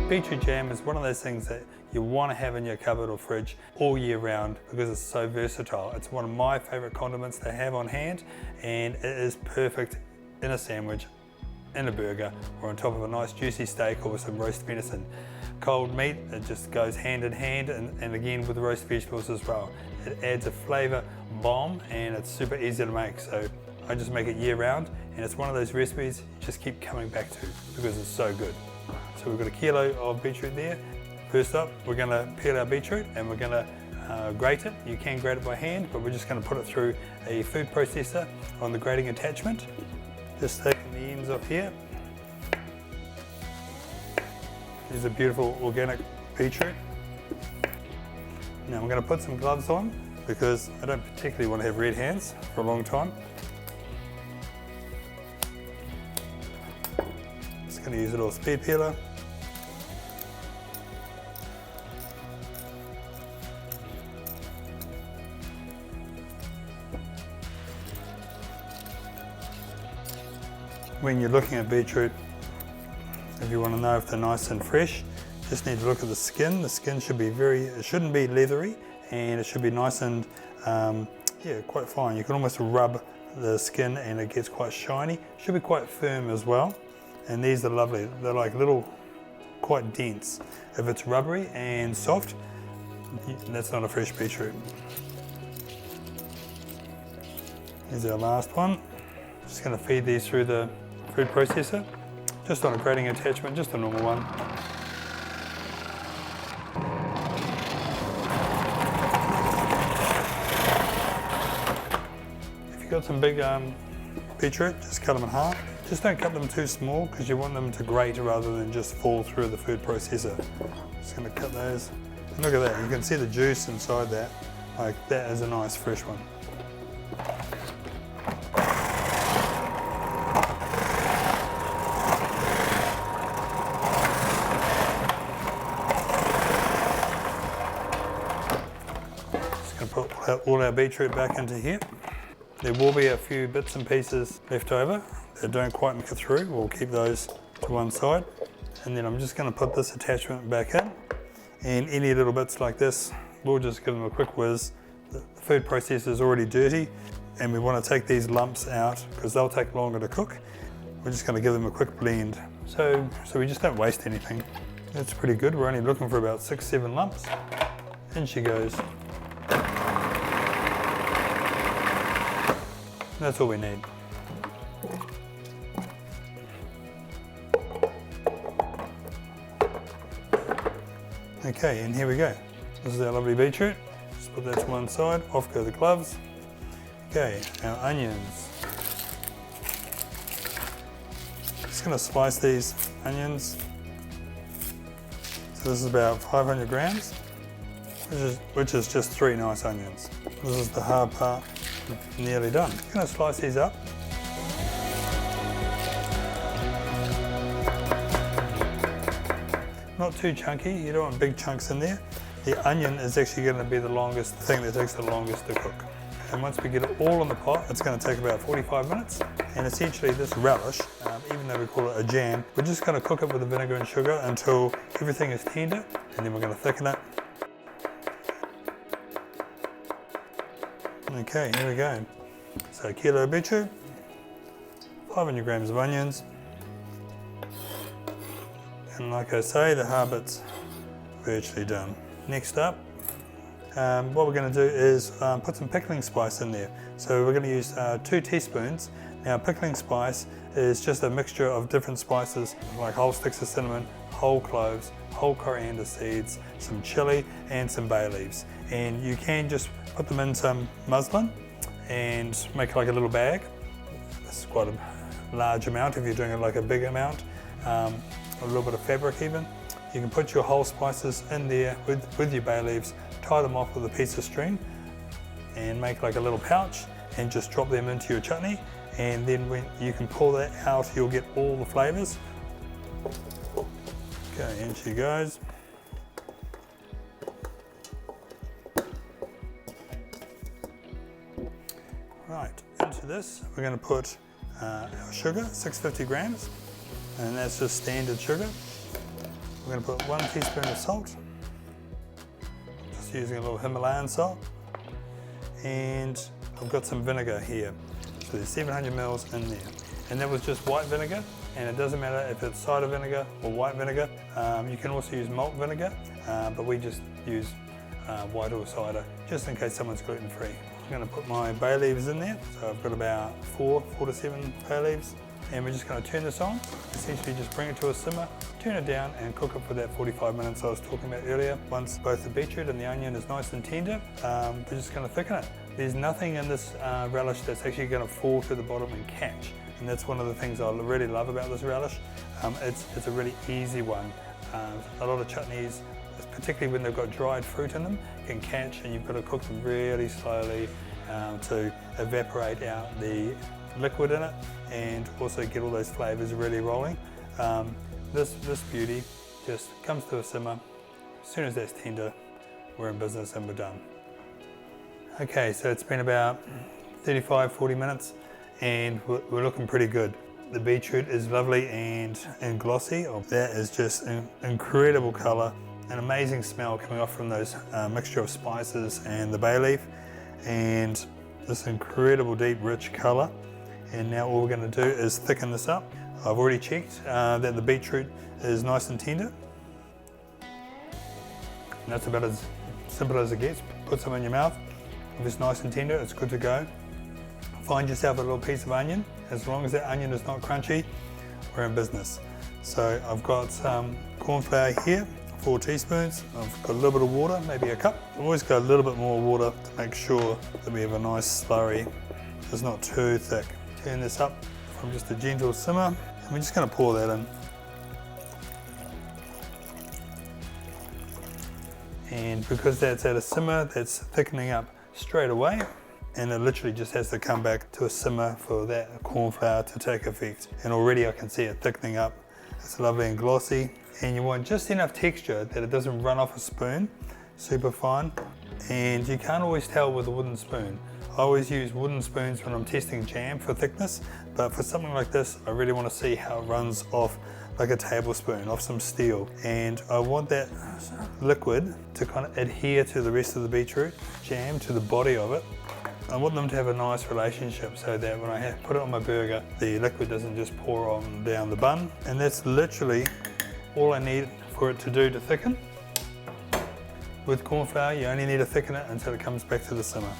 Beetroot jam is one of those things that you want to have in your cupboard or fridge all year round because it's so versatile. It's one of my favourite condiments to have on hand, and it is perfect in a sandwich, in a burger, or on top of a nice juicy steak or with some roast venison. Cold meat, it just goes hand in hand, and again with roast vegetables as well. It adds a flavour bomb and it's super easy to make, so I just make it year round, and it's one of those recipes you just keep coming back to because it's so good. So we've got a kilo of beetroot there. First up, we're going to peel our beetroot and we're going to grate it. You can grate it by hand, but we're just going to put it through a food processor on the grating attachment. Just taking the ends off here. These are beautiful organic beetroot. Now I'm going to put some gloves on because I don't particularly want to have red hands for a long time. Just going to use a little speed peeler. When you're looking at beetroot, if you want to know if they're nice and fresh, just need to look at the skin. The skin should be it shouldn't be leathery, and it should be nice and yeah, quite fine. You can almost rub the skin and it gets quite shiny. Should be quite firm as well. And these are lovely. They're like little, quite dense. If it's rubbery and soft, that's not a fresh beetroot. Here's our last one. Just going to feed these through the food processor, just on a grating attachment, just a normal one. If you've got some big beetroot, just cut them in half. Just don't cut them too small because you want them to grate rather than just fall through the food processor. Just going to cut those. And look at that, you can see the juice inside that. Like, that is a nice fresh one. Put all our beetroot back into here. There will be a few bits and pieces left over that don't quite make it through. We'll keep those to one side. And then I'm just going to put this attachment back in. And any little bits like this, we'll just give them a quick whiz. The food processor is already dirty, and we want to take these lumps out because they'll take longer to cook. We're just going to give them a quick blend. So we just don't waste anything. That's pretty good. We're only looking for about 6-7 lumps. In she goes. That's all we need. Okay, and here we go. This is our lovely beetroot. Just put that to one side. Off go the gloves. Okay, our onions. Just going to slice these onions. So this is about 500 grams, which is just 3 nice onions. This is the hard part. Nearly done. I'm going to slice these up. Not too chunky, you don't want big chunks in there. The onion is actually going to be the longest thing that takes the longest to cook. And once we get it all in the pot, it's going to take about 45 minutes. And essentially this relish, even though we call it a jam, we're just going to cook it with the vinegar and sugar until everything is tender, and then we're going to thicken it. Okay, here we go. So a kilo of beetroot, 500 grams of onions, and like I say, the hard bit's virtually done. Next up, what we're going to do is put some pickling spice in there. So we're going to use 2 teaspoons. Now pickling spice is just a mixture of different spices like whole sticks of cinnamon, whole cloves, whole coriander seeds, some chili and some bay leaves. And you can just put them in some muslin and make like a little bag. This is quite a large amount if you're doing it like a big amount. A little bit of fabric even. You can put your whole spices in there with your bay leaves, tie them off with a piece of string and make like a little pouch and just drop them into your chutney. And then when you can pull that out, you'll get all the flavours. Okay, in she goes. Right, into this we're going to put our sugar, 650 grams, and that's just standard sugar. We're going to put 1 teaspoon of salt, just using a little Himalayan salt, and I've got some vinegar here. So there's 700 ml in there, and that was just white vinegar, and it doesn't matter if it's cider vinegar or white vinegar. You can also use malt vinegar, but we just use white or cider, just in case someone's gluten-free. I'm going to put my bay leaves in there, so I've got about 4 to 7 bay leaves, and we're just going to turn this on, essentially just bring it to a simmer, turn it down and cook it for that 45 minutes I was talking about earlier. Once both the beetroot and the onion is nice and tender, we're just going to thicken it. There's nothing in this relish that's actually going to fall to the bottom and catch, and that's one of the things I really love about this relish. It's a really easy one. A lot of chutneys, particularly when they've got dried fruit in them, can catch, and you've got to cook them really slowly to evaporate out the liquid in it and also get all those flavours really rolling. This beauty just comes to a simmer. As soon as that's tender, we're in business and we're done. Okay, so it's been about 35-40 minutes and we're looking pretty good. The beetroot is lovely and glossy. That is just an incredible colour, an amazing smell coming off from those mixture of spices and the bay leaf, and this incredible deep rich colour. And now all we're going to do is thicken this up. I've already checked that the beetroot is nice and tender. And that's about as simple as it gets. Put some in your mouth. If it's nice and tender, it's good to go. Find yourself a little piece of onion. As long as that onion is not crunchy, we're in business. So I've got some corn flour here, 4 teaspoons. I've got a little bit of water, maybe a cup. I've always got a little bit more water to make sure that we have a nice slurry. It's not too thick. Turn this up from just a gentle simmer, and we're just going to pour that in. And because that's at a simmer, that's thickening up straight away, and it literally just has to come back to a simmer for that corn flour to take effect. And already I can see it thickening up. It's lovely and glossy, and you want just enough texture that it doesn't run off a spoon, super fine. And you can't always tell with a wooden spoon. I always use wooden spoons when I'm testing jam for thickness, but for something like this, I really want to see how it runs off like a tablespoon, off some steel. And I want that liquid to kind of adhere to the rest of the beetroot jam, to the body of it. I want them to have a nice relationship so that when I put it on my burger, the liquid doesn't just pour on down the bun. And that's literally all I need for it to do to thicken. With corn flour, you only need to thicken it until it comes back to the simmer.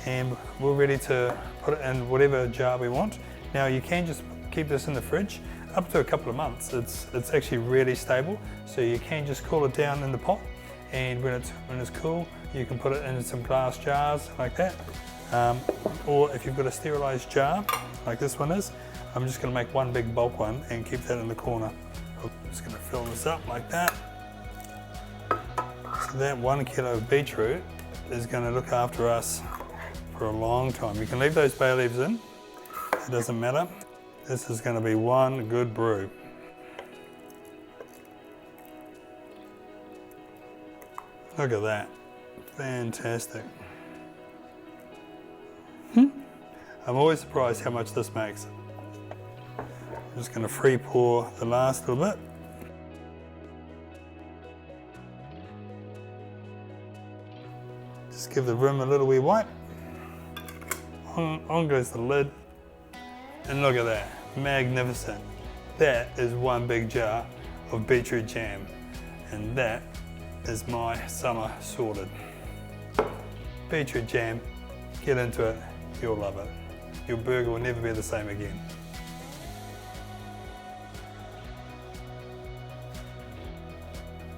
And we're ready to put it in whatever jar we want. Now you can just keep this in the fridge up to a couple of months. It's actually really stable, so you can just cool it down in the pot, and when it's cool, you can put it in some glass jars like that. Or if you've got a sterilised jar like this one is, I'm just going to make one big bulk one and keep that in the corner. I'm just going to fill this up like that. So that 1 kilo of beetroot is going to look after us for a long time. You can leave those bay leaves in, it doesn't matter. This is going to be one good brew. Look at that, fantastic. I'm always surprised how much this makes. I'm just going to free pour the last little bit. Just give the rim a little wee wipe. On goes the lid, and look at that, magnificent. That is one big jar of beetroot jam, and that is my summer sorted. Beetroot jam, get into it, you'll love it. Your burger will never be the same again.